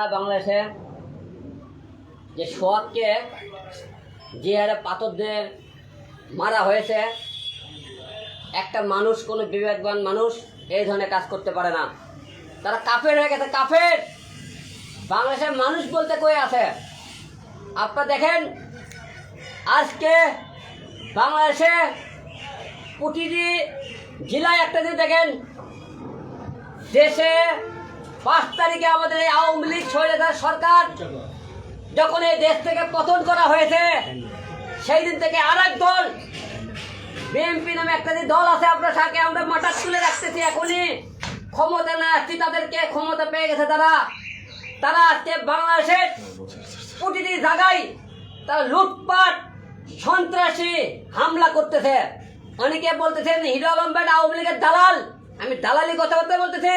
বাংলাদেশে যে সোহাগকে যে হারে পাথর দিয়ে মারা হয়েছে, একটা মানুষ, কোনো বিবেকবান মানুষ এই ধরনের কাজ করতে পারে না। তারা কাফের হয়ে গেছে, কাফের। বাংলাদেশের মানুষ বলতে কই আছে? আপনারা দেখেন, আজকে বাংলাদেশে প্রতিটি জেলায় একটা দিন দেখেন, দেশে 5 তারিখে আমাদের এই আওয়ামী লীগ সরকার যখন এই দেশ থেকে পতন করা হয়েছে, সেই দিন থেকে আরেক দল বিএনপি নামে একটা যে দল আছে, আপনার সাথে আমরা মাথা তুলে রাখতেছি। এখনই ক্ষমতা না আসছি, তাদেরকে ক্ষমতা পেয়ে গেছে তারা আজকে বাংলাদেশের প্রতিটি জায়গায় তারা লুটপাট, সন্ত্রাসী হামলা করতেছে। অনেকে বলতেছেন হিরো আলম ভাই আওয়ামী লীগের দালাল। আমি দালালি কথাবার্তা বলতেছি।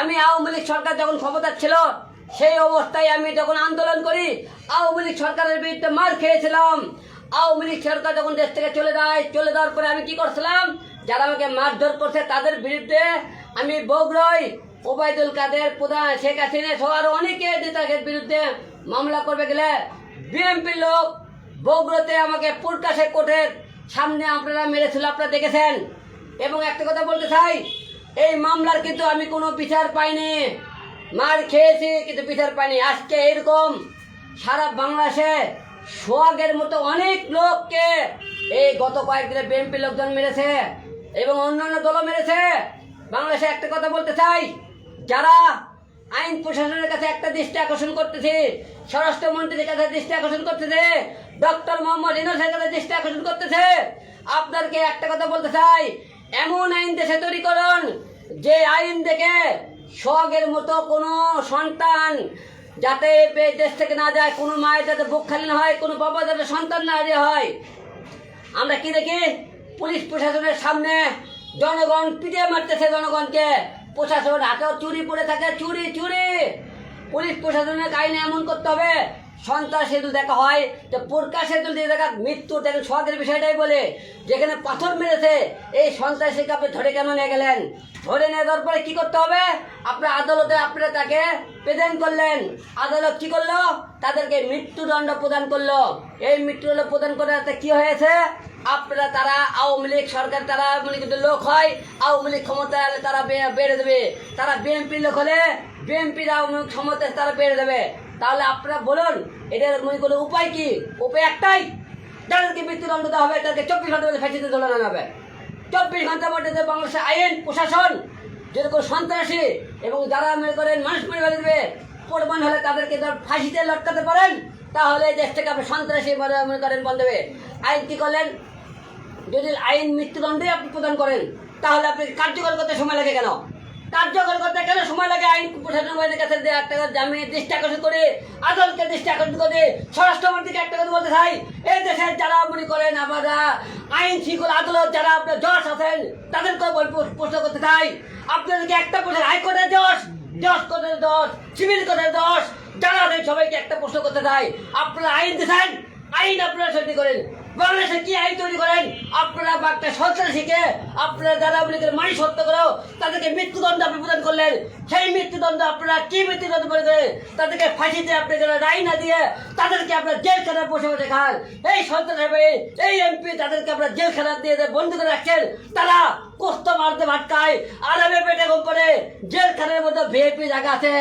আমি আওয়ামী লীগ সরকার যখন ক্ষমতা ছিল, সেই অবস্থায় আমি যখন আন্দোলন করি, আওয়ামী লীগ সরকারের বিরুদ্ধে মার খেয়েছিলাম। আওয়ামী লীগ সরকার যখন দেশ থেকে চলে যাওয়ার পরে আমি কি করছিলাম, যারা আমাকে মারধর করছে তাদের বিরুদ্ধে আমি বগুড়ায় ওবায়দুল কাদের, প্রধান শেখ হাসিনা সহ আরো অনেকে নেতাদের বিরুদ্ধে মামলা করবে গেলে বিএনপির লোক বগুড়াতে আমাকে পুরকাশে কোর্টের সামনে আপনারা মেরেছিল, আপনারা দেখেছেন। এবং একটা কথা বলতে চাই, এই মামলার কিন্তু আমি কোনো বিচার পাইনি। মার খেয়েছি কিন্তু বিচার পাইনি। আজকে এরকম সারা বাংলাদেশে সোহাগের মতো অনেক লোককে এই গত কয়েকদিনে বিএনপি লোকজন মেরেছে এবং অন্যান্য দলও মেরেছে। বাংলাদেশে একটা কথা বলতে চাই, যারা আইন প্রশাসনের কাছে একটা দৃষ্টি আকর্ষণ করতেছে, স্বরাষ্ট্রমন্ত্রীর কাছে দৃষ্টি আকর্ষণ করতেছে, ডক্টর মোহাম্মদ ইউনূসের কাছে দৃষ্টি আকর্ষণ করতেছে, আপনাদেরকে একটা কথা বলতে চাই, এমন আইন দেশে তৈরি করুন যে আইন দেখে সোহাগের মতো কোনো সন্তান যাতে দেশ থেকে না যায়, কোনো মায়ের যাতে বুক খালি না হয়, কোনো বাবা যাতে সন্তান না হয়। আমরা কি দেখি, পুলিশ প্রশাসনের সামনে জনগণ পিটিয়ে মারতেছে জনগণকে, প্রশাসন হাতেও চুরি পড়ে থাকে, চুরি। পুলিশ প্রশাসনের আইনে এমন করতে হবে, সন্ত্রাস সেতুল দেখা হয় তো পুরকা সেতুল দিয়ে দেখা মৃত্যু দেখেন। সোহাগের বিষয়টাই বলে, যেখানে পাথর মেরেছে এই সন্ত্রাসীকে আপনি ধরে কেন নিয়ে গেলেন? ধরে নিয়ে যাওয়ার পরে কি করতে হবে? আপনার আদালতে আপনারা তাকে প্রেজেন্ট করলেন। আদালত কি করলো? তাদেরকে মৃত্যুদণ্ড প্রদান করলো। এই মৃত্যুদণ্ড প্রদান করে কি হয়েছে? আপনারা তারা আওয়ামী লীগ সরকার, তারা মানে কিন্তু লোক হয়, আওয়ামী লীগ ক্ষমতা হলে তারা বেড়ে দেবে। তারা বিএনপির লোক হলে বিএনপির আওয়ামী লীগ ক্ষমতা তারা বেড়ে দেবে। তাহলে আপনারা বলুন, এটার মনে কোনো উপায় কি? উপায় একটাই, যাদেরকে মৃত্যুদণ্ড দেওয়া হবে তাদেরকে 24 ঘন্টার মধ্যে ফাঁসিতে ঝোলানো হবে। 24 ঘন্টার মধ্যে বাংলাদেশের আইন প্রশাসন যদি কোনো সন্ত্রাসী এবং যারা মনে করেন মানুষ মেরে ফেলে দেবে, প্রমাণ হলে তাদেরকে ফাঁসিতে লটকাতে পারেন, তাহলে দেশ থেকে আপনি সন্ত্রাসী মনে করেন বন্ধ হবে। আইন কি করলেন? যদি আইন মৃত্যুদণ্ডে আপনি প্রদান করেন, তাহলে আপনি কার্যকর করতে সময় লাগে কেন? কার্যকর করতে কেন সময় লাগে? আইন প্রশাসনের কাছে একটা জামিনের দৃষ্টি আকর্ষণ করে, আদালতের দৃষ্টি আকর্ষণ করে, স্বরাষ্ট্রমন্ত্রীকে একটা কথা বলতে চাই, এই দেশের যারা মনে করেন আমরা আইন শৃঙ্খলা আদালত যারা আপনার জজ আছেন, তাদেরকেও প্রশ্ন করতে চাই, আপনাদেরকে একটা প্রশ্ন, হাইকোর্টের জজ কোর্টের জজ, সিভিল কোর্টের জজ যারা আছেন, সবাইকে একটা প্রশ্ন করতে চাই, আপনারা আইন দিচ্ছেন, আইন আপনারা তৈরি করেন। বাংলাদেশে কি আইন তৈরি করেন? আপনারা একটা সন্ত্রাসীকে আপনারা যারা মানুষ হত্যা করো তাদেরকে মৃত্যুদণ্ড আপনি প্রদান করলেন। সেই মৃত্যুদণ্ড আপনারা কি মৃত্যুদণ্ড করে দেন? তাদেরকে ফাঁসিতে আপনি রায় না দিয়ে তাদেরকে আপনার জেলখানায় বসে বসে খান। এই সন্ত্রাসী, এই এমপি, তাদেরকে আপনার জেলখানা দিয়ে বন্ধ করে রাখছেন। তারা কষ্ট মারতে ভাটকায়, আরামে পেটে ঘুম পড়ে। জেলখানার মধ্যে ভিআইপি জায়গা আছে,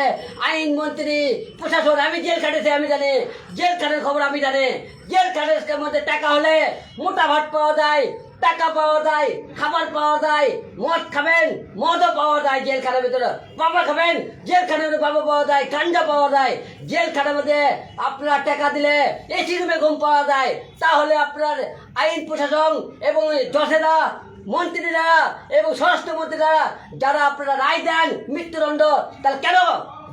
আইনমন্ত্রী, প্রশাসন, আমি জেল খাটেছি, আমি জানি জেলখানার খবর, আমি জানি জেলখানার মধ্যে টাকা হলে মোটা ভাত পাওয়া যায়, টাকা পাওয়া যায়, খাবার পাওয়া যায়, মদ খাবেন মদও পাওয়া যায় জেলখানার ভিতরে, বাবা খাবেন জেলখানার বাবা পাওয়া যায়, গাঞ্জা পাওয়া যায় জেলখানার মধ্যে। আপনারা টাকা দিলে এসি রুমে ঘুম পাওয়া যায়। তাহলে আপনার আইন প্রশাসন এবং জজেরা, মন্ত্রীরা এবং স্বরাষ্ট্রমন্ত্রীরা যারা আপনারা রায় দেন মৃত্যুদণ্ড, তাহলে কেন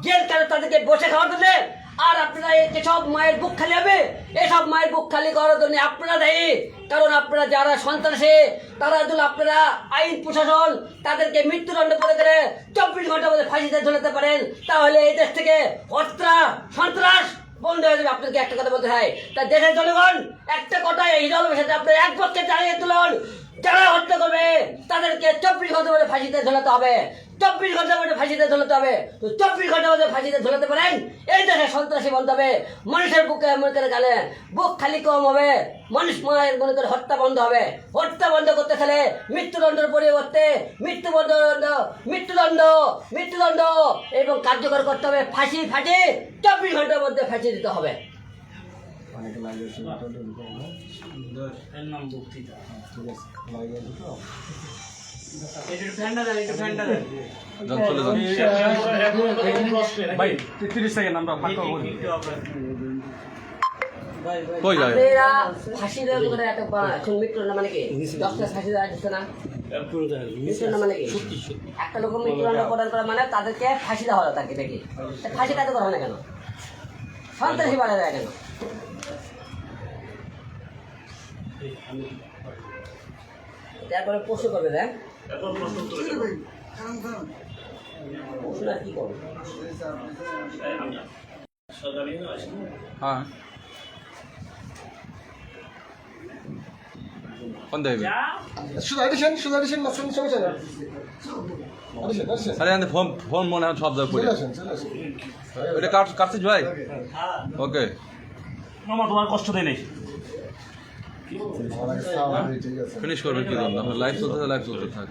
জেলখানে তাদেরকে বসে খাওয়াতে দেন? আর আপনারা যেসব মায়ের বুক খালি হবে, এসব মায়ের বুক খালি করার জন্য আপনারা দায়ী। কারণ আপনারা যারা সন্ত্রাসী, তারা যদি আপনারা আইন প্রশাসন তাদেরকে মৃত্যুদণ্ড করে করে 24 ঘন্টার মধ্যে ফাঁসিতে ঝুলাতে পারেন, তাহলে এই দেশ থেকে হত্যা, সন্ত্রাস বন্ধ হয়ে যাবে। আপনাকে একটা কথা বলতে হয়, তা দেশের জনগণ একটা কথায় হিরো আলমের সাথে আপনার এক পক্ষে দাঁড়িয়ে তুলুন। যারা হত্যা করবে তাদেরকে 24 ঘন্টার মধ্যে ফাঁসিতে ঝোলাতে হবে। 24 ঘন্টার মধ্যে ফাঁসিতে ঝোলাতে হবে। তো 24 ঘন্টার মধ্যে ফাঁসিতে ঝোলাতে পারেন, এই দেশে সন্ত্রাসী বন্ধ হবে, মানুষের বুকে মনে করে গেলে বুক খালি কম হবে, মানুষ মায়ের মনে করে হত্যা বন্ধ হবে। হত্যা বন্ধ করতে গেলে মৃত্যুদণ্ডের পরিবর্তে মৃত্যুদণ্ড এবং কার্যকর করতে হবে ফাঁসি। 24 ঘন্টার মধ্যে ফাঁসি দিতে হবে। ভাই 30 সেকেন্ড আমরা ফাঁকা করি। আপনারা ফাঁসি দেওয়ার করে এখন মৃত্যুদণ্ড মানে কি 10টা ফাঁসি দেওয়া যাচ্ছে না? মৃত্যুদণ্ড মানে কি একটা লোক মৃত্যুদণ্ড প্রদান করা মানে তাদেরকে ফাঁসি দেওয়া হলো তাকে দেখি। ফাঁসি কাজ করা হয় না কেন? সন্ত্রাসী বাড়া যায় কেন? তারপরে প্রশ্ন করবে দেখ প্রশ্ন আর কি করবে? হ্যাঁ কোন দেবে আরে আমি ফোন মনে হয় সব জায়গায় পড়ে এটা কাটছিস ভাই? ওকে মামা তোমার কষ্ট দেয় নাই। ফিনিশ করবে কি জন্য? লাইভ চলতে থাক।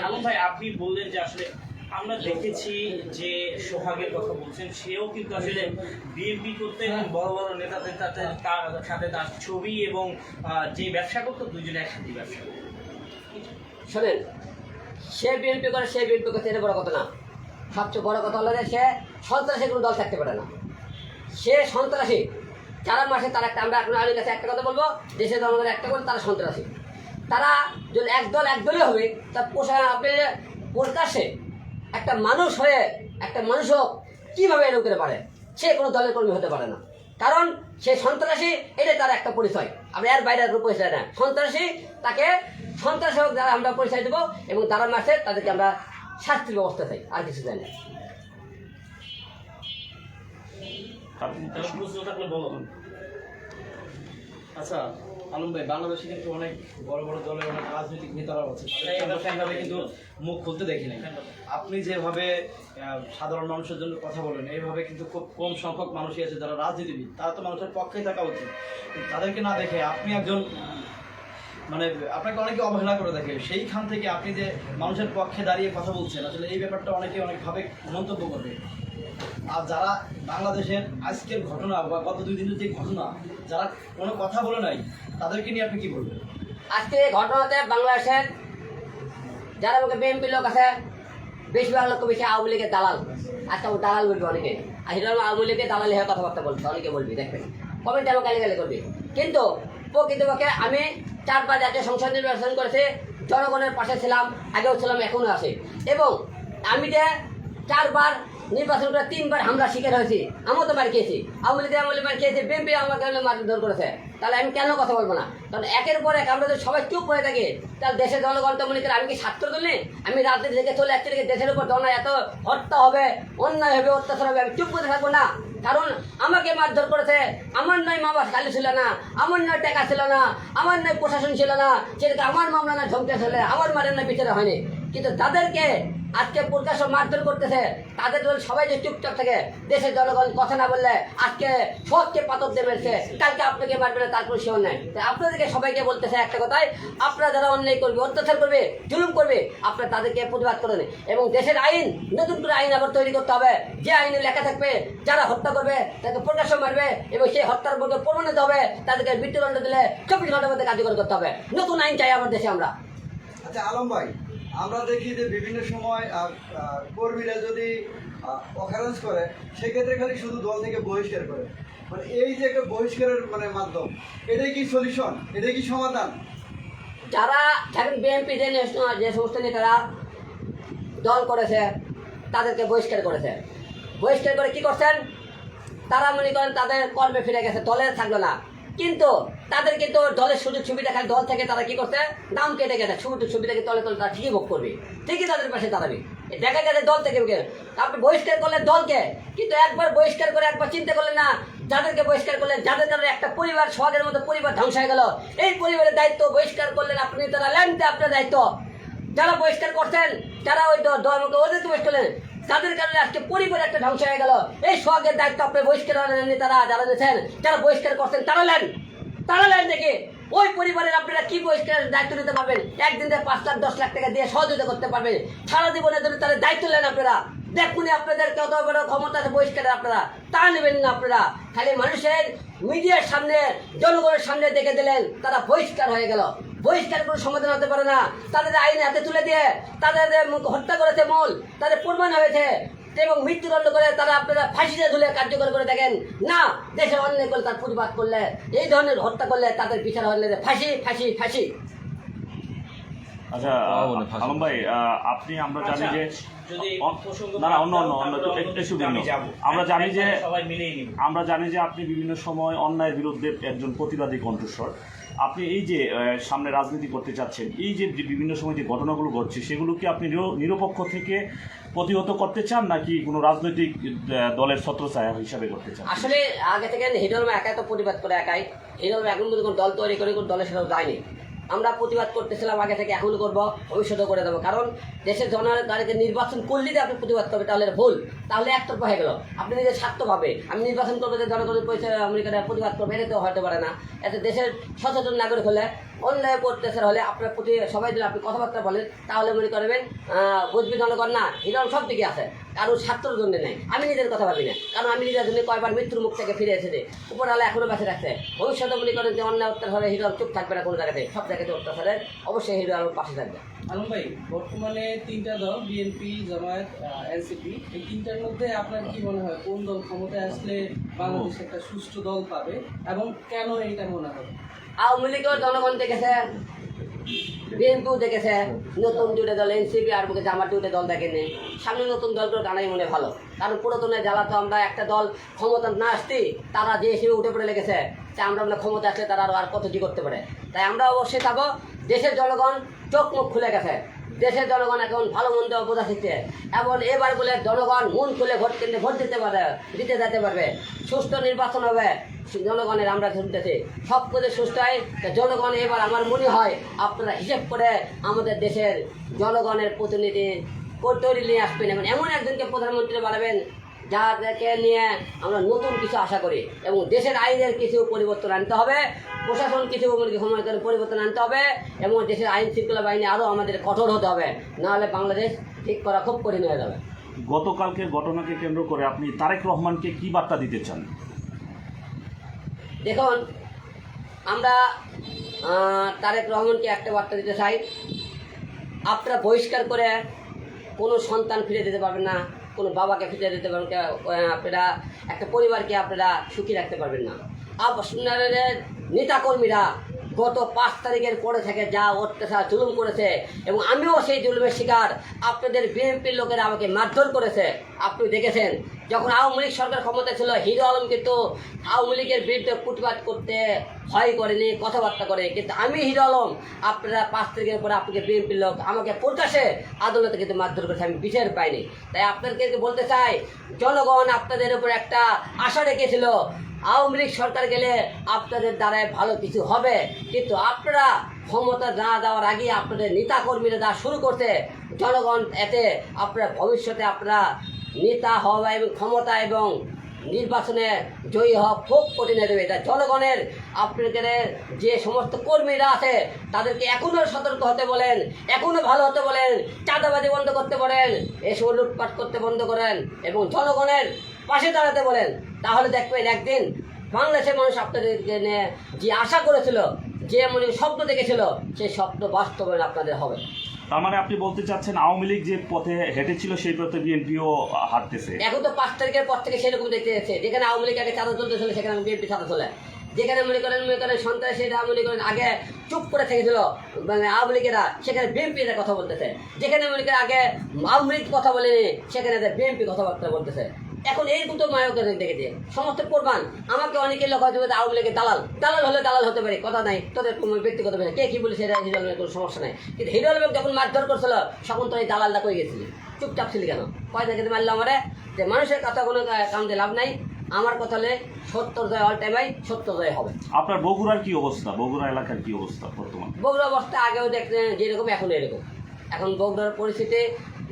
আলম ভাই আপনি বললেন যে আসলে আমরা দেখেছি যে সোহাগের কথা বলছেন, সেও কিন্তু আসলে বিএনপি করতে এবং বড় বড় নেতাদের সাথে তার ছবি এবং যে ব্যবসা করতো দুজনে একসাথে ব্যবসা করতো। শোনেন, সে বিএনপি করে সে বিএনপি করতে এটা বড় কথা না। সবচেয়ে বড় কথা হলো যে সে সন্ত্রাসী কোনো দল থাকতে পারে না। সে সন্ত্রাসী যারা মাসে তারা একটা, আমরা এখন আগে কাছে একটা কথা বলবো, দেশের জনগণের একটা করে তারা সন্ত্রাসী। তারা যদি একদলই হবে তার আপনি প্রকাশ্যে একটা মানুষ হয়ে একটা মানুষও কীভাবে এরকম করে পারে? সে কোনো দলের কর্মী হতে পারে না, কারণ সে সন্ত্রাসী। এটাই তার একটা পরিচয়। আমরা এর বাইরে কোনো পরিচয় না। সন্ত্রাসী তাকে সন্ত্রাসী হোক যারা আমরা পরিচয় দেবো, এবং তারা মাসে তাদেরকে আমরা শাস্তির ব্যবস্থা চাই, আর কিছু চাই না। আচ্ছা আলম ভাই, বাংলাদেশে কিন্তু অনেক বড় বড় দলের অনেক রাজনৈতিক নেতারা আছে, সেইভাবে কিন্তু মুখ খুলতে দেখি নাই। আপনি যেভাবে সাধারণ মানুষের জন্য কথা বলেন, এইভাবে কিন্তু খুব কম সংখ্যক মানুষই আছে যারা রাজনীতিবিদ, তারা তো মানুষের পক্ষেই থাকা উচিত। তাদেরকে না দেখে আপনি একজন মানে আপনাকে অনেকে অবহেলা করে দেখে, সেইখান থেকে আপনি যে মানুষের পক্ষে দাঁড়িয়ে কথা বলছেন, আসলে এই ব্যাপারটা অনেকে অনেকভাবে মন্তব্য করবে। আর যারা বাংলাদেশের আজকের ঘটনা বা গত 2 দিনের যে ঘটনা, যারা কোনো কথা বলে নাই, তাদেরকে নিয়ে আপনি কি বলবেন? আজকে ঘটনাতে বাংলাদেশের যারা আমাকে বিএনপি লোক আছে, বেশিরভাগ লোক বেশি আওয়ামী লীগের দালাল। আজকে আমি দালাল বলবি অনেকে, আর সেটা আওয়ামী লীগের দালাল হয়ে কথাবার্তা বলছে, অনেকে বলবি, দেখবেন কমেন্টে আমাকে গালি করবি। কিন্তু প্রকৃতপক্ষে আমি 4-5 জাতীয় সংসদ নির্বাচন করেছি, জনগণের পাশে ছিলাম, আগেও ছিলাম, এখনও আছি। এবং আমি যে 4 বার নির্বাচন করে 3 বার হামলা শিকার হয়েছি, আমিও তো মার খেয়েছি, আওয়ামী লীগ মার খেয়েছি, বিএনপি আমাকে মারধর করেছে। তাহলে আমি কেন কথা বলবো না? কারণ একের পর এক আমরা যদি সবাই চুপ হয়ে থাকি, তাহলে দেশের জনগণ তো মনে করে আমি কি ছাত্র তুলি? আমি রাজনীতি থেকে চলে আসছি, দেশের উপর জনা এত হত্যা হবে, অন্যায় হবে, অত্যাচার হবে, আমি চুপ করে থাকবো না। কারণ আমাকে মারধর করেছে, আমার নয় মা বাবা খালি ছিল না, আমার নয় টাকা ছিল না, আমার নয় প্রশাসন ছিল না, সেটাকে আমার মামলা না ঝমকে ছিল, আমার মারের না বিচারে হয়নি। কিন্তু তাদেরকে আজকে প্রকাশ্য মারধর করতেছে, তাদের জন্য সবাই যে চুপচাপ থাকে, দেশের জনগণ কথা না বললে আজকে সবকে পাথর দিয়ে মেরেছে, কালকে আপনাকে মারবে না, তারপর সেও নেয়। তাই আপনাদেরকে সবাইকে বলতেছে একটা কথাই, আপনারা যারা অন্যায় করবে, অত্যাচার করবে, জুলুম করবে, আপনারা তাদেরকে প্রতিবাদ করেন। এবং দেশের আইন, নতুন করে আইন আবার তৈরি করতে হবে, যে আইনে লেখা থাকবে যারা হত্যা করবে তাকে প্রকাশ্য মারবে এবং সেই হত্যার মধ্যে প্রমাণিত হবে, তাদেরকে মৃত্যুদণ্ড দিলে 24 ঘন্টার মধ্যে কার্যকর করতে হবে। নতুন আইন চাই আমার দেশে আমরা। আচ্ছা আলম ভাই, আমরা দেখি যে বিভিন্ন সময় কর্মীরা যদি অকারেন্স করে, সেক্ষেত্রে খালি শুধু দল থেকে বহিষ্কার করে। মানে এই যে একটা বহিষ্কারের মাধ্যম, এটাই কি সলিউশন? এটাই কি সমাধান? যারা এখন বিএনপি যে সমস্ত নেতারা দল করেছে তাদেরকে বহিষ্কার করেছে, বহিষ্কার করে কি করছেন? তারা মনে করেন তাদের কর্মে ফিরে গেছে, দলে থাকলো না। কিন্তু তাদের কিন্তু দলের সুযোগ সুবিধা খালি দল থেকে তারা কি করছে, নাম কেটে গেছে, সুযোগ সুবিধাকে তলে তলে তারা ঠিকই ভোগ করবে, ঠিকই তাদের পাশে দাঁড়াবে। দেখা গেছে দল থেকে আপনি বহিষ্কার করলেন দলকে, কিন্তু একবার বহিষ্কার করে একবার চিন্তা করলেন না যাদেরকে বহিষ্কার করলেন, যাদের কারণে একটা পরিবার সোহাগের মতো পরিবার ধ্বংস হয়ে গেল। এই পরিবারের দায়িত্ব বহিষ্কার করলেন আপনি, তারা ল্যান্ডে আপনার দায়িত্ব। যারা বহিষ্কার করছেন তারা ওই দলকে ওদেরকে বহিষ্কার করলেন, তাদের কারণে আজকে পরিবার একটা ধ্বংস হয়ে গেল। এই সোহাগের দায়িত্ব আপনি বহিষ্কার নেতারা যারা নিয়েছেন, যারা বহিষ্কার করছেন তারা নেন দেখে ওই পরিবারের আপনারা কি বহিষ্কার দায়িত্ব নিতে পারবেন? একদিন 5 লাখ 10 লাখ টাকা দিয়ে সহযোগিতা করতে পারবেন, সারা জীবনের জন্য তাদের দায়িত্ব নেন আপনারা। দেখুন আপনাদের কত বড় ক্ষমতা আছে বহিষ্কারের, আপনারা তা নেবেন না। আপনারা খালি মানুষের মিডিয়ার সামনে জনগণের সামনে দেখে দিলেন তারা বহিষ্কার হয়ে গেল। বহিষ্কার কোনো সমাধান হতে পারে না। তাদের আইনে হাতে তুলে দিয়ে তাদের হত্যা করেছে মূল, তাদের প্রমাণ হয়েছে এবং মৃত্যুদণ্ড করে তারা আপনারা ফাঁসিতে ঝুলে কার্যকর করে দেখেন না। দেশের অন্যায় করলে তার প্রতিবাদ করলে, এই ধরনের হত্যা করলে তাদের বিচার হলে ফাঁসি ফাঁসি ফাঁসি। আচ্ছা আলম ভাই, আপনি আমরা জানি যে যদি না না অন্য একটু ভিন্ন। আমরা জানি যে সবাই মিলেই নিব। আমরা জানি যে আপনি বিভিন্ন সময় অন্যায়ের বিরুদ্ধে একজন প্রতিবাদী কণ্ঠস্বর। আপনি এই যে সামনে রাজনীতি করতে চাচ্ছেন, এই যে বিভিন্ন সময় যে ঘটনাগুলো ঘটছে সেগুলো কি আপনি নিরপেক্ষ থেকে প্রতিহত করতে চান নাকি কোনো রাজনৈতিক দলের ছত্রছায়া হিসাবে করতে চান? আসলে আগে থেকে হিরোলমা একাই তো প্রতিবাদ করে একাই। হিরোলমা এখন পর্যন্ত কোনো দল তৈরি করে কোনো দলের সাথে যায়নি। আমরা প্রতিবাদ করতেছিলাম আগে থেকে, এখনও করবো, ভবিষ্যতেও করে দেবো। কারণ দেশের জনগণকে নির্বাচন করলে যে আপনি প্রতিবাদ করবে তাহলে ভুল, তাহলে একতরফা হয়ে গেল। আপনি নিজের স্বার্থভাবে আমি নির্বাচন করবো যে জনগণের পয়সা আমেরিকাটা প্রতিবাদ করবে, এটা তো হতে পারে না। এতে দেশের সচেতন নাগরিক হলে, অন্যায় প্রত্যাচার হলে আপনার প্রতি সবাই যদি আপনি কথাবার্তা বলেন তাহলে মনে করবেন বুঝবি জনগণ না হিরোল সব দিকে আছে, কারোর স্বার্থের জন্য নেই। আমি নিজের কথা ভাবি না, কারণ আমি নিজের জন্য কয়বার মৃত্যুর মুখ থেকে ফিরে এসেছি, উপরওয়ালা এখনও বেঁচে রাখছে। ভবিষ্যতে মনে করেন যে অন্যায় অত্যাচারে হিরোল চুপ থাকবে না কোনো জায়গাতে, সব জায়গাতে অত্যাচারে অবশ্যই হিরো আমার পাশে থাকবে। আলম ভাই, বর্তমানে 3টা দল বিএনপি, জামায়াত, এনসিপি, এই 3টার মধ্যে আপনার কি মনে হয় কোন দল ক্ষমতায় আসলে বাংলাদেশ একটা সুষ্ঠু দল পাবে এবং কেন এইটা মনে হয়? আওয়ামী লীগের জনগণ দেখেছে, বিএনপিও দেখেছে, নতুন দুটো দল এনসিপি আর বুকে জামাত দুটো দল দেখেনি। সামনে নতুন দলগুলো টানাই মনে ভালো, কারণ পুরাতনের জ্বালা তো আমরা একটা দল ক্ষমতা না আসতেই তারা যে হিসেবে উঠে পড়ে লেগেছে যে আমরা ক্ষমতা আসলে তারা আর কত কি করতে পারে। তাই আমরা অবশ্যই থাকবো। দেশের জনগণ চোখ মুখ খুলে গেছে, দেশের জনগণ এখন ভালো মন্দ বোঝা শিখছে। এবং এবার বলে জনগণ মন খুলে ভোট কেন্দ্রে ভোট দিতে যেতে পারবে, সুষ্ঠু নির্বাচন হবে জনগণের। আমরা শুনতেছি সব কিছু সুস্থ হয় জনগণ। এবার আমার মনে হয় আপনারা হিসেব করে আমাদের দেশের জনগণের প্রতিনিধি তৈরি নিয়ে আসবেন, এবং এমন একজনকে প্রধানমন্ত্রী বানাবেন যাদেরকে নিয়ে আমরা নতুন কিছু আশা করি, এবং দেশের আইনের কিছু পরিবর্তন আনতে হবে, প্রশাসন কিছু পরিবর্তন আনতে হবে, এবং দেশের আইন শৃঙ্খলা বাহিনী আরও আমাদের কঠোর হতে হবে, নাহলে বাংলাদেশ ঠিক করা খুব কঠিন হয়ে যাবে। গতকালকে ঘটনাকে কেন্দ্র করে আপনি তারেক রহমানকে কি বার্তা দিতে চান? দেখুন, আমরা তারেক রহমানকে একটা বার্তা দিতে চাই, আপনারা বহিষ্কার করে কোনো সন্তান ফিরে দিতে পারবেন না, কোনো বাবাকে ফিরে দিতে পারবেন, আপনারা একটা পরিবারকে আপনারা সুখী রাখতে পারবেন না। আপনাদের নেতাকর্মীরা গত 5 তারিখের পরে থেকে যা অত্যাচার জুলুম করেছে, এবং আমিও সেই জুলুমের শিকার। আপনাদের বিএনপির লোকেরা আমাকে মারধর করেছে, আপনি দেখেছেন। যখন আওয়ামী লীগ সরকার ক্ষমতা ছিল, হিরো আলম কিন্তু আওয়ামী লীগের বিরুদ্ধে প্রতিবাদ করতে ভয় করেনি, কথাবার্তা করে। কিন্তু আমি হিরো আলম, আপনারা 5 তারিখের পরে আপনাকে বিএনপির লোক আমাকে প্রকাশে আদালতে কিন্তু মারধর করেছে, আমি বিচার পাইনি। তাই আপনাদেরকে বলতে চাই, জনগণ আপনাদের উপর একটা আশা রেখেছিল আওয়ামী লীগ সরকার গেলে আপনাদের দ্বারায় ভালো কিছু হবে, কিন্তু আপনারা ক্ষমতা না দেওয়ার আগে আপনাদের নেতাকর্মীরা যা শুরু করতে, জনগণ এতে আপনারা ভবিষ্যতে আপনারা নেতা হওয়া এবং ক্ষমতা এবং নির্বাচনে জয়ী হওয়া খুব কঠিন হয়ে দেবে। এটা জনগণের আপনাদের যে সমস্ত কর্মীরা আছে তাদেরকে এখনও সতর্ক হতে বলেন, এখনও ভালো হতে বলেন, চাঁদাবাজি বন্ধ করতে বলেন, এসব লুটপাট করতে বন্ধ করেন, এবং জনগণের পাশে দাঁড়াতে বলেন। তাহলে দেখবেন একদিন বাংলাদেশের মানুষ আপনাদেরকে নিয়ে যে আশা করেছিল, যে মনে স্বপ্ন দেখেছিল, সেই স্বপ্ন বাস্তবায়ন আপনাদের হবে। তার মানে আপনি বলতে চাচ্ছেন আওয়ামী লীগ যে পথে হেঁটেছিল সেই পথে বিএনপিও হাঁটতেছে। এখন তো 5 তারিখের পর থেকে সেরকম দেখতে যাচ্ছে, যেখানে আওয়ামী লীগ আগে চাঁদা চলতেছিল সেখানে বিএনপি চাঁদা চলে, যেখানে মনে করেন সন্ত্রাসীরা মনে করেন আগে চুপ করে থেকেছিল মানে আওয়ামী লীগেরা, সেখানে বিএনপি এরা কথা বলতেছে। যেখানে মনে করেন আগে আওয়ামী লীগ কথা বলেনি, সেখানে বিএনপি কথাবার্তা বলতেছে। এখন এইরকম তো মায়কের দেখেছে সমস্ত প্রমাণ। আমাকে অনেকের লোক হয়তো আওয়ামী লীগের দালাল হলে দালাল হতে পারে, কথা নাই, তোদের কোনো ব্যক্তিগত কে কি বলে সেটা হিরো আলমের কোনো সমস্যা নাই। কিন্তু হিরো আলম যখন মারধর করছিল তখন তো এই দালালটা কই গেছিল। চুপচাপ ছিলি কেন? পয়সা খেতে মারলো আমারে, যে মানুষের কথা কোনো কাম দিয়ে লাভ নাই। আমার কথা হলে সত্তর জয় অল টাইম হয়, সত্তর জয় হবে। আপনার বগুড়ার কি অবস্থা, বগুড়া এলাকার কি অবস্থা বর্তমান? বগুড়া অবস্থা আগেও দেখতেন যেরকম এখন এরকম। এখন বগুড়ার পরিস্থিতি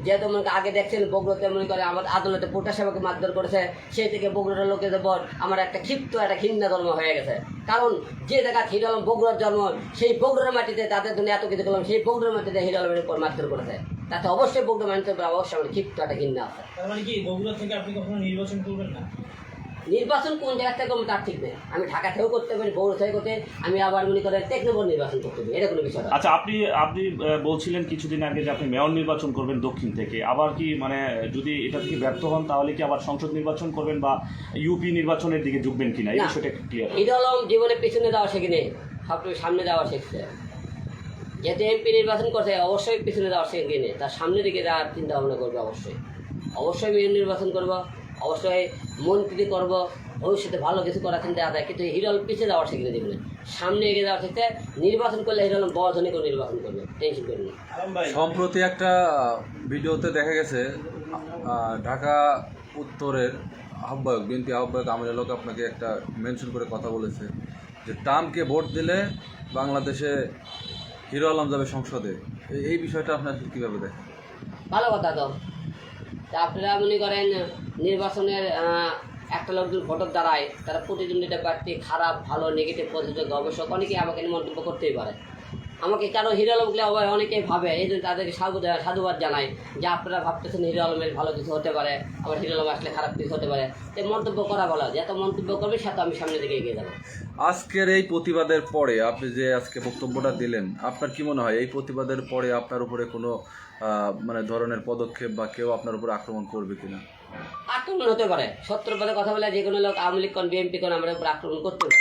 যেহেতু মনে আগে দেখছেন বগুড়াতে মনে করে আমার আদালতে পোটা সেবাকে মারধর করেছে, সেই থেকে বগুড়ার লোকেদের পর আমার একটা ক্ষিপ্ত একটা ঘৃণা ধর্ম হয়ে গেছে। কারণ যে জায়গা হিরো আলম বগুড়ার জন্ম, সেই বগুড়ার মাটিতে তাদের জন্য এত কিছু করলাম, সেই বগুড়ার মাটিতে হিরো আলমের উপর মারধর করেছে, তাতে অবশ্যই বগুড়া মানতে অবশ্যই আমার ক্ষিপ্ত একটা ঘৃণা আছে। তার মানে কি বগুড়া থেকে আপনি কখনো নির্বাচন করবেন না? নির্বাচন কোন জায়গা থেকে করবো তার ঠিক নেই। আমি ঢাকা থেকেও করতে পারি, বগুড়া থেকে করতে, আমি আবার মনে করে টেকনোবল নির্বাচন করতে পারি, এটা কোনো বিষয় না। আচ্ছা, আপনি বলছিলেন কিছুদিন আগে যে আপনি মেয়র নির্বাচন করবেন দক্ষিণ থেকে, আবার কি মানে যদি এটা থেকে ব্যর্থ হন তাহলে কি আবার সংসদ নির্বাচন করবেন বা ইউপি নির্বাচনের দিকে ঝুঁকবেন কিনা, এই না। বিষয়টা একটু ক্লিয়ার। হিরো আলম জীবনে পিছনে যাওয়া শেখেনি, সবটুকু সামনে যাওয়া শিখছে। যেহেতু এমপি নির্বাচন করছে, অবশ্যই পিছনে যাওয়া শেখেনি, তার সামনের দিকে যাওয়ার চিন্তা ভাবনা করবে। অবশ্যই মেয়র নির্বাচন করব, অবশ্যই মন্ত্রী করব, ভবিষ্যতে ভালো কিছু করার চিন্তা আদায়। কিন্তু হিরো আলম পিছিয়ে যাওয়ার শিখে জীবনে, সামনে এগিয়ে যাওয়ার শিখতে। নির্বাচন করলে হিরো আলম বড় ধনী করে নির্বাচন করবে, টেনশন করবে না। আলম ভাই, সম্প্রতি একটা ভিডিওতে দেখা গেছে ঢাকা উত্তরের আহ্বায়ক, বিএনপি আহ্বায়ক আমিনুল হক আপনাকে একটা মেনশন করে কথা বলেছে যে ট্রাম্পকে ভোট দিলে বাংলাদেশে হিরো আলম যাবে সংসদে। এই বিষয়টা আপনার কীভাবে দেখেন? ভালো কথা তো। তা আপনারা মনে করেন নির্বাচনের একটা লোকজন ভোটার দ্বারায় তারা প্রতিদ্বন্দ্বিতা প্রার্থী খারাপ ভালো নেগেটিভ পজিটিভ গবেষক অনেকেই আমাকে নিয়ে মন্তব্য করতেই পারে। আমাকে কেন হিরো আলমগুলো অনেকেই ভাবে, এই জন্য তাদেরকে সাধুবাদ জানাই যে আপনারা ভাবতেছেন হিরো আলমের ভালো কিছু হতে পারে, আবার হিরো আলম আসলে খারাপ কিছু হতে পারে। তাই মন্তব্য করা ভালো, যত মন্তব্য করবে সে তো আমি সামনের দিকে এগিয়ে যাবো। আজকের এই প্রতিবাদের পরে আপনি যে আজকে বক্তব্যটা দিলেন, আপনার কি মনে হয় এই প্রতিবাদের পরে আপনার উপরে কোনো মানে ধরনের পদক্ষেপ বা কেউ আপনার উপরে আক্রমণ করবে কিনা? আক্রমণ হতে পারে, সত্যর পদে কথা বলে যে কোনো লোক আওয়ামী লীগ কোন বিএনপি কোন আমার উপর আক্রমণ করতে পারে,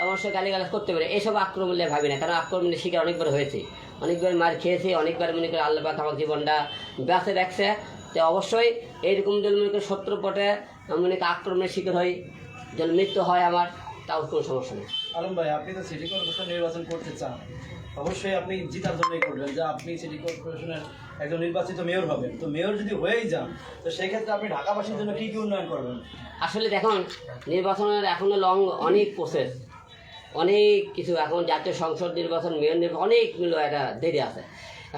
অবশ্যই গালিগালাজ করতে পারে। এইসব আক্রমণে ভাবি না, কারণ আক্রমণের শিকার অনেকবার হয়েছে, অনেকবার মার খেয়েছি, অনেকবার মনে করে আল্লাহ পাক আমার জীবনটা বেঁচে রাখছে। তো অবশ্যই এইরকম যদি মনে করি শত্রু পটে মনে করি আক্রমণের শিকার হই, যদি মৃত্যু হয় আমার, তাও কোনো সমস্যা নেই। আলম ভাই, আপনি তো সিটি কর্পোরেশন নির্বাচন করতে চান, অবশ্যই আপনি জিতার জন্যই করবেন যে আপনি সিটি কর্পোরেশনের একজন নির্বাচিত মেয়র হবেন। তো মেয়র যদি হয়েই যান, তো সেই ক্ষেত্রে আপনি ঢাকাবাসীর জন্য কী কী উন্নয়ন করবেন? আসলে দেখুন, নির্বাচনের এখনও অনেক প্রসেস, অনেক কিছু। এখন জাতীয় সংসদ নির্বাচন, মেয়র নির্বাচন, অনেক মিলে একটা দেরি আছে।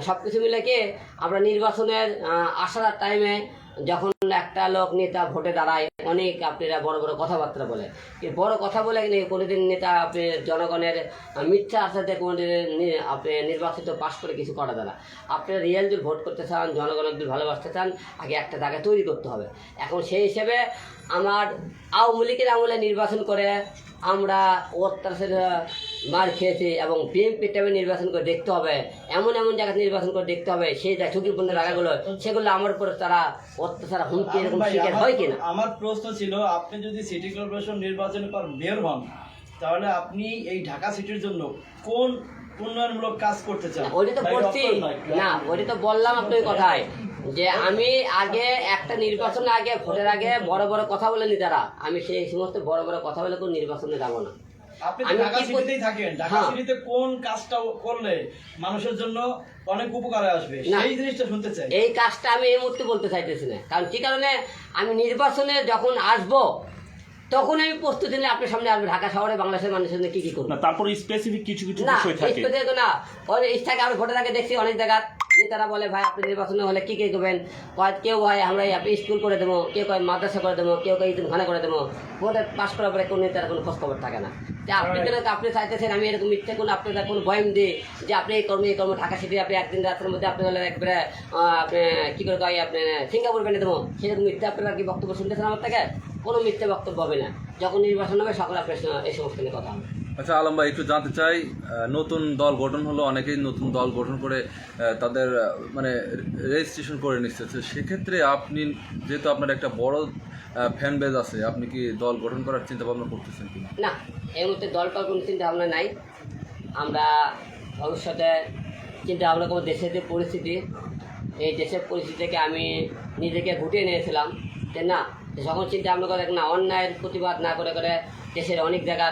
সব কিছু মিলে কি আমরা নির্বাচনের আসার টাইমে যখন একটা লোক নেতা ভোটে দাঁড়ায়, অনেক আপনারা বড় বড় কথাবার্তা বলে, বড় কথা বলে কোনোদিন নেতা আপনি জনগণের মিথ্যা আশাতে কোনোদিন আপনি নির্বাচিত পাশ করে কিছু করা যায় না। আপনি রিয়েল যদি ভোট করতে চান, জনগণের যদি ভালোবাসতে চান, আগে একটা জায়গা তৈরি করতে হবে। এখন সেই হিসেবে আমার আওয়ামী লীগের আমলে নির্বাচন করে আমরা অত্যাচার মার খেয়েছি, এবং বিএনপি টাইমে নির্বাচন করে দেখতে হবে, এমন এমন জায়গায় নির্বাচন করে দেখতে হবে সেই ঝুঁকিপূর্ণ জায়গাগুলো, সেগুলো আমার উপরে তারা অত্যাচার হুমকি এরকম শিকার হয় কিনা। আমার প্রশ্ন ছিল, আপনি যদি সিটি কর্পোরেশন নির্বাচনের পর মেয়র হন, তাহলে আপনি এই ঢাকা সিটির জন্য কোন উন্নয়নমূলক কাজ করতে চান? ওইটা তো করছি না, ওইটা তো বললাম আপনার কথায় যে আমি আগে একটা নির্বাচনের আগে, ভোটের আগে বড় বড় কথা বলে নি তারা, আমি সেই সমস্ত বড় বড় কথা বলে কোন নির্বাচনে যাবো না। আপনি তো ঢাকা সিটিতেই থাকেন, ঢাকা সিটিতে কোন কাজটা করলে মানুষের জন্য অনেক উপকারে আসবে সেই জিনিসটা শুনতে চাই। এই কাজটা আমি এই মুহূর্তে বলতে চাইতেছি না, কারণ কি কারণে আমি নির্বাচনে যখন আসবো তখন আমি প্রস্তুতি নিয়ে আপনার সামনে আসবো, ঢাকা শহরে বাংলাদেশের মানুষের জন্য কি কি করবো। তারপরে স্পেসিফিক কিছু কিছু না, বিষয় থাকে না, ওই ইচ্ছাকে আমি ভোটের আগে দেখছি অনেক জায়গা নেতারা বলে ভাই আপনি নির্বাচনে হলে কি কি করবেন, কেউ হয় আমরা আপনি স্কুল করে দেবো, কেউ কয় মাদ্রাসা করে দেবো, কেউ কয় ইতিমখানা করে দেবো। ভোটে পাশ করার পরে কোনো নেতার কোনো খোঁজ খবর থাকে না। আপনি কেন আপনি চাইতেছেন আমি এরকম মিথ্যে কোনো আপনার কোনো বয়ান দিই যে আপনি এই কর্ম ঢাকা সিটি আপনি একদিন রাতের মধ্যে আপনি হলে একবারে আপনি কী করে কয় আপনি সিঙ্গাপুর বেঁধে দেবো, সেরকম মিথ্যে আপনারা কি বক্তব্য শুনতেছেন আমার থেকে? কোনো মিথ্যে বক্তব্য হবে না, যখন নির্বাচন হবে সকলে আপনার এই সমস্ত নিয়ে কথা হবে। আচ্ছা আলম ভাই, একটু জানতে চাই, নতুন দল গঠন হলো, অনেকেই নতুন দল গঠন করে তাদের মানে রেজিস্ট্রেশন করে নিচ্ছে। সেক্ষেত্রে আপনি যেহেতু আপনার একটা বড় ফ্যান বেজ আছে, আপনি কি দল গঠন করার চিন্তা ভাবনা করতেছেন কিনা? না, এই মুহূর্তে দলটার কোনো চিন্তা ভাবনা নাই। আমরা ভবিষ্যতে চিন্তা ভাবনা করবো দেশের যে পরিস্থিতি, এই দেশের পরিস্থিতি থেকে আমি নিজেকে গুটিয়ে নিয়েছিলাম যে না, যখন চিন্তা ভাবনা করে না অন্যায়ের প্রতিবাদ না করে করে দেশের অনেক জায়গা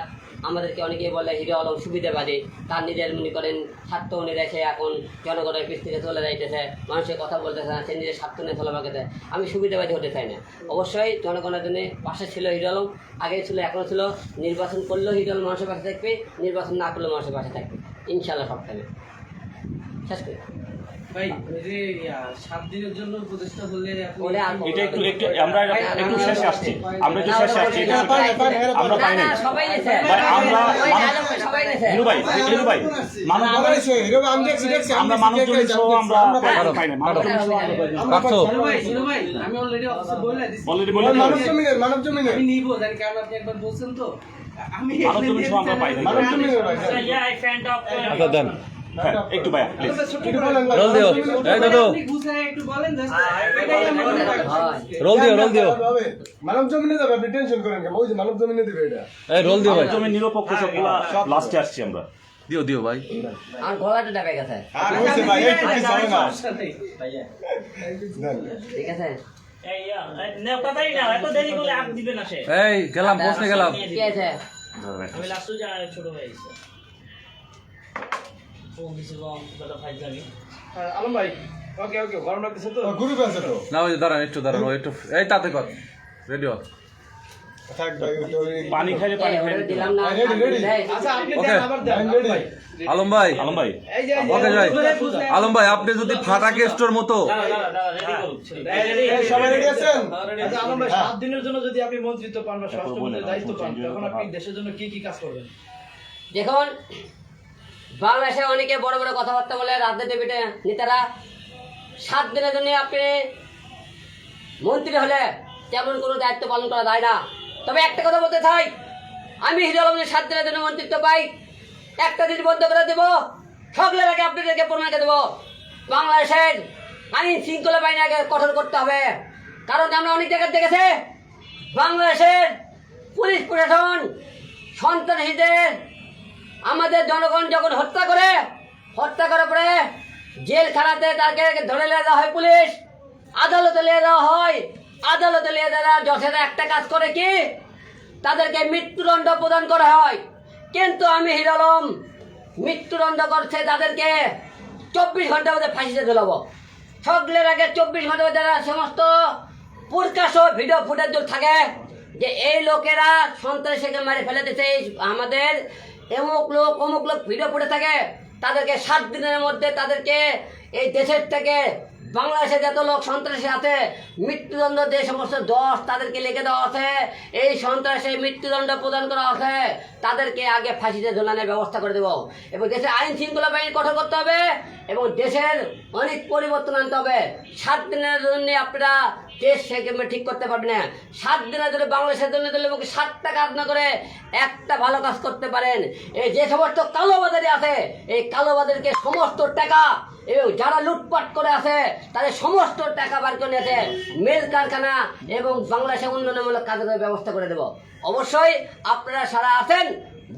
আমাদেরকে অনেকেই বলে হিরো আলম সুবিধাবাদী, তার নিজের মনে করেন স্বার্থ নিয়ে সে এখন জনগণের পিছ থেকে চলে যাইতেছে, মানুষের কথা বলতেছে না, সে নিজের স্বার্থ নিয়ে চলে বাগাতে। আমি সুবিধাবাদী হতে চাই না। অবশ্যই জনগণের জন্য পাশে ছিল হিরো আলম, আগেই ছিল, এখনও ছিল। নির্বাচন করলেও হিরো আলম মানুষের পাশে থাকবে, নির্বাচন না করলেও মানুষের পাশে থাকবে, ইনশাল্লাহ সব থাকবে। শেষ করি ভাই ওই যে 7 দিনের জন্য প্রতিষ্ঠা করলে আপনি ওরে আর এটা একটু আমরা একটু শেষে আসছি, আমরা একটু শেষে আসছি, আমরা পাই নাই সবাই নিছে ভাই, আমরা ওই ডায়লগটা সবাই নিছে। হিরু ভাই মানব আমরা মানুষজন সহ আমরা পাই নাই, মানুষজন সহ আমরা কাটছো হিরো ভাই আমি অলরেডি অফিসে বলে দিছি অলরেডি বলে আমি নিব জানি কারণ আপনি একবার বলছেন তো আমি মানুষজন সহ আমরা পাই নাই। Yeah, I found out. আচ্ছা দেন হ্যাঁ একটু ভাইয়া প্লিজ। রোল দিও, এই দাদু আপনি গুছায় একটু বলেন জাস্ট এটাই আমরা রোল দিও মানব জমিনে যাবে, আপনি টেনশন করেন কেন? ওই যে মানব জমিনে দিবে এটা। এই রোল দিও ভাই, তুমি নিরপেক্ষ সবগুলা লাস্টে আসছি আমরা। দিও ভাই। আমার গলাটা ডাবে গেছে, আর হইছে ভাই, এই কিছু হবে না। সমস্যা নেই ঠিক আছে? Hey, yeah. নেওতাই না, এত দেরি করলে আগ দিবে না সে। এই গেলাম, বসনে গেলাম। কি আছে? আমি লাস্টে যা ছোট ভাই এসে। ও কিছু কথা ভাই জানি। আলম ভাই ওকে ওকে গরম লাগতেছে তো গ্রুপে আছে তো। না ওই যে দাঁড়ান একটু, দাঁড়ান ওই একটু, এই তাতে কর রেডিও। থাক ভাই, ওই তো পানি খাইলে পানি ওরে খাইলে দিলাম না, ready, ready? দেয়। আচ্ছা আপনি Okay. দেন আবার দেন I'm ready. আলম ভাই, আলম ভাই এই যে ওকে যাই। আলম ভাই আপনি যদি ফাটাকে স্টোর মতো রেডি করুন। এই সবাই রেডি আছেন? আচ্ছা আলম ভাই 7 দিনের জন্য যদি আপনি মন্ত্রিত্ব পান বা স্বরাষ্ট্রমন্ত্রীর দায়িত্ব পান তখন আপনি দেশের জন্য কি কি কাজ করবেন? দেখুন, বাংলাদেশে অনেকে বড় বড় কথাবার্তা বলে, রাজনীতিবিদ নেতারা। 7 দিনের জন্য আপনি মন্ত্রী হলে তেমন কোনো দায়িত্ব পালন করা যায় না। তবে একটা কথা বলতে চাই, আমি হিরো আলম যদি 7 দিনের জন্য মন্ত্রিত্ব পাই, একটা দিন বন্ধ করে দেবো, সকলের আগে আপনাদেরকে প্রমাণ করে দেবো বাংলাদেশের আইন শৃঙ্খলা বাহিনী আগে কঠোর করতে হবে। কারণ আমরা অনেক জায়গায় দেখেছি বাংলাদেশের পুলিশ প্রশাসন সন্ত্রাসীদের আমাদের জনগণ যখন হত্যা করার পরে জেলখানাতে তাকে ধরে নিয়ে যাওয়া হয়, পুলিশ আদালতে নিয়ে যাওয়া হয়। আদালতে নিয়ে যাওয়া যথেষ্ট একটা কাজ করে কি, তাদেরকে মৃত্যুদণ্ড প্রদান করা হয়। কিন্তু আমি হিরো আলম মৃত্যুদণ্ড করছে তাদেরকে 24 ঘন্টার মধ্যে ফাঁসিতে ঝুলাবো। সকলের আগে 24 ঘন্টার মধ্যে সমস্ত প্রকাশ ভিডিও ফুটেজ থাকে যে এই লোকেরা সন্ত্রাসীকে মারে ফেলে দিচ্ছে, আমাদের অমুক লোক ভিডিও ফুটে থাকে। তাদেরকে 7 দিনের মধ্যে তাদেরকে এই দেশের থেকে বাংলাদেশে যত লোক সন্ত্রাসী আছে মৃত্যুদণ্ড যে সমস্ত দোষ তাদেরকে লিখে দেওয়া আছে, এই সন্ত্রাসে মৃত্যুদণ্ড প্রদান করা আছে, তাদেরকে আগে ফাঁসিতে ঝোলানোর ব্যবস্থা করে দেব। এবং দেশের আইন শৃঙ্খলা বাহিনী কঠোর করতে হবে এবং দেশের অনেক পরিবর্তন আনতে হবে। 7 দিনের জন্য আপনারা দেশ সেখানে ঠিক করতে পারবেন না। 7 দিনের জন্য বাংলাদেশের জন্য এবং 7টা কাজ না করে একটা ভালো কাজ করতে পারেন। এই যে সমস্ত কালোবাজারি আছে, এই কালোবাজারকে সমস্ত টাকা এবং যারা লুটপাট করে আছে তাদের সমস্ত টাকা বার করে নিয়েছে মিল কারখানা এবং বাংলাদেশে উন্নয়নমূলক কাজের ব্যবস্থা করে দেব। অবশ্যই আপনারা সারা আছেন,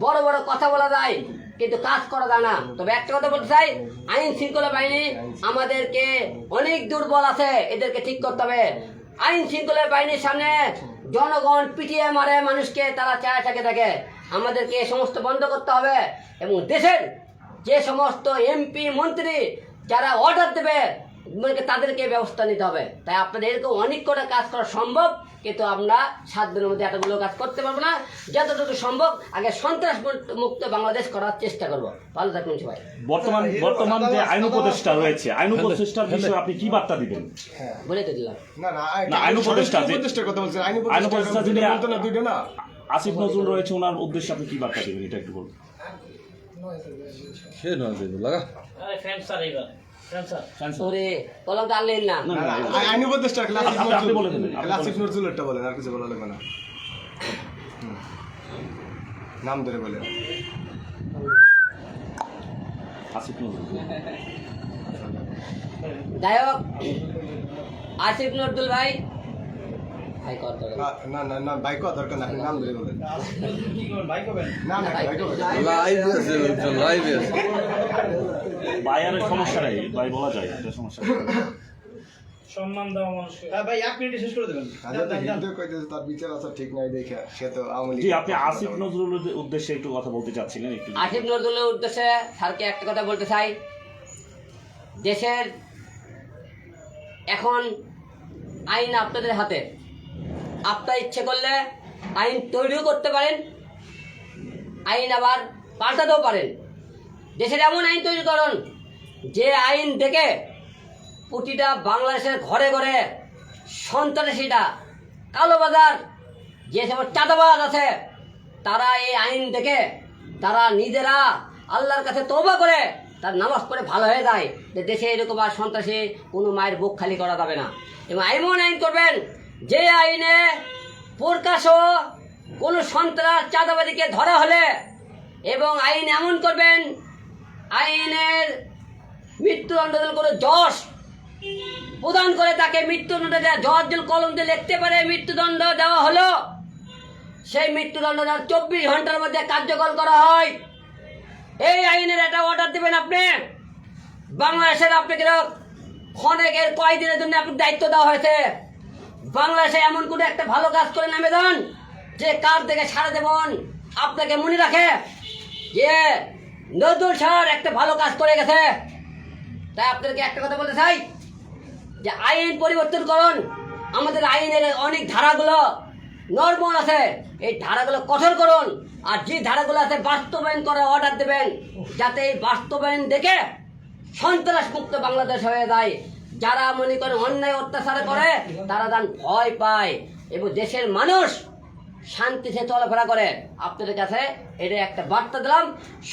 বড় বড় কথা বলা যায় কিন্তু কাজ করা যায় না। তবে একটা কথা বলতে চাই, আইন শৃঙ্খলা বাহিনী আমাদেরকে অনেক দুর্বল আছে, এদেরকে ঠিক করতে হবে। আইন শৃঙ্খলা বাহিনীর সামনে জনগণ পিটিয়ে মারে মানুষকে, তারা চায় থাকে। আমাদেরকে এই সমস্ত বন্ধ করতে হবে এবং দেশের যে সমস্ত এমপি মন্ত্রী যারা অর্ডার দেবে তাদেরকে ব্যবস্থা নিতে হবে। তাই আপনাদের এরকম অনেক কটা কাজ করা সম্ভব, কিন্তু আমরা 7 দিনের মধ্যে এতগুলো কাজ করতে পারবো না। যতটুকু সম্ভব আগে সন্ত্রাস মুক্ত বাংলাদেশ করার চেষ্টা করব। ভালো থাকবেন সবাই। বর্তমান যে আইন উপদেষ্টা রয়েছে, আইন উপদেষ্টার বিষয়ে আপনি কি বার্তা দিবেন? বলে তো দিলাম। না না, না, আইন উপদেষ্টার কথা বলছেন। আইন উপদেষ্টা যিনি বলতো না, দুইটা না। আসিফ নজরুল রয়েছে, ওনার উদ্দেশ্যে আপনি কি বার্তা দিবেন এটা একটু বলুন। সে নয় দেব লাগা। আরে ফ্যান স্যার এইবার ফ্যান স্যার ওরে কলম টানলেন না। না, না, আইন উপদেষ্টা ক্লাস আপনি বলে দেবেন, আপনি আসিফ নজরুলটা বলেন, আর কিছু বলা লাগবে না। নাম ধরে বলেন। আসিফ নজরুল। যাই হোক, আসিফ নজরুল ভাই কত না না না, বাইক দরকার না, আপনি নাম ধরে বলেন। কি করবেন ভাই করবেন? না না, বাইক লাইভ আছে, লাইভ আছে। ভাই আর সমস্যা নেই, ভাই বলা যায়, এটা সমস্যা নেই। সম্মান দেওয়া মানুষকে। ভাই 1 মিনিটে শেষ করে দেবেন। হিন্দু কইতেছে তার বিচার আছে ঠিক নাই দেখে সে তো আওয়ামী জি, আপনি আসিফ নজরুলের উদ্দেশ্যে একটু কথা বলতে চাচ্ছিলেন একটু। আসিফ নজরুলের উদ্দেশ্যে স্যারকে একটা কথা বলতে চাই, দেশের এখন আইন আপনাদের হাতে, আপনার ইচ্ছে করলে আইন তৈরিও করতে পারেন, আইন আবার পাল্টাতেও পারেন। দেশের এমন আইন তৈরি করুন যে আইন দেখে প্রতিটা বাংলাদেশের ঘরে ঘরে সন্ত্রাসীরা, কালোবাজার, যে সমস্ত চাঁদাবাজ আছে, তারা এই আইন দেখে তারা নিজেরা আল্লাহর কাছে তওবা করে তার নামাজ পড়ে ভালো হয়ে যায়, যে দেশে এরকম আর সন্ত্রাসী কোনো মায়ের বুক খালি করা যাবে না। এবং এমন আইন করবেন যে আইনে প্রকাশও কোনো সন্ত্রাস চাঁদাবাদীকে ধরা হলে, এবং আইন এমন করবেন আইনের মৃত্যুদণ্ড কোনো জজ প্রদান করে তাকে মৃত্যুদণ্ড দেয়, জজ যদি কলম দিয়ে লিখতে পারে মৃত্যুদণ্ড দেওয়া হলো, সেই মৃত্যুদণ্ড 24 ঘন্টার মধ্যে কার্যকর করা হয়। এই আইনের একটা অর্ডার দেবেন আপনি। বাংলাদেশের আপনাকে ক্ষণেকের কয়েকদিনের জন্য আপনাকে দায়িত্ব দেওয়া হয়েছে। বাংলাদেশে এমন কোনো একটা ভালো কাজ করে নামে দেন যে কাজ থেকে সারা জীবন আপনাকে মনে রাখে যে নজরুল স্যার একটা ভালো কাজ করে গেছে। তাই আপনাদেরকে একটা কথা বলতে চাই যে আইন পরিবর্তন করুন। আমাদের আইনের অনেক ধারাগুলো নরমাল আছে, এই ধারাগুলো কঠোর করুন। আর যে ধারাগুলো আছে বাস্তবায়ন করার অর্ডার দেবেন, যাতে এই বাস্তবায়ন দেখে সন্ত্রাস মুক্ত বাংলাদেশ হয়ে যায়। যারা মনে করেন অন্যায় অত্যাচার করে তারা যেন ভয় পায় এবং দেশের মানুষ শান্তিতে চলাফেরা করে। আপনাদের কাছে এটা একটা বার্তা দিলাম,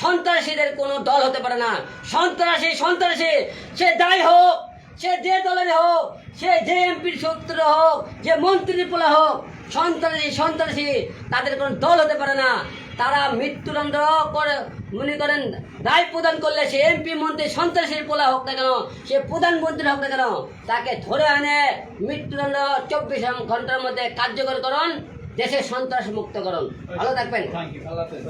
সন্ত্রাসীদের কোনো দল হতে পারে না। সন্ত্রাসী সন্ত্রাসী, সে যাই হোক, সে যে দলের হোক, সে যে এমপির সূত্র হোক, যে মন্ত্রীর পোলা হোক, সন্ত্রাসী সন্ত্রাসী, তাদের কোনো দল হতে পারে না। তারা মৃত্যুদণ্ড করে মনে করেন রায় প্রদান করলে সে এমপি মন্ত্রী সন্ত্রাসীর পোলা হোক না কেন, সে প্রধানমন্ত্রী হোক না কেন, তাকে ধরে আনে মৃত্যুদণ্ড 24 ঘন্টার মধ্যে কার্যকর করুন, দেশের সন্ত্রাস মুক্ত করুন। ভালো থাকবেন। Thank you. আল্লাহ হাফেজ।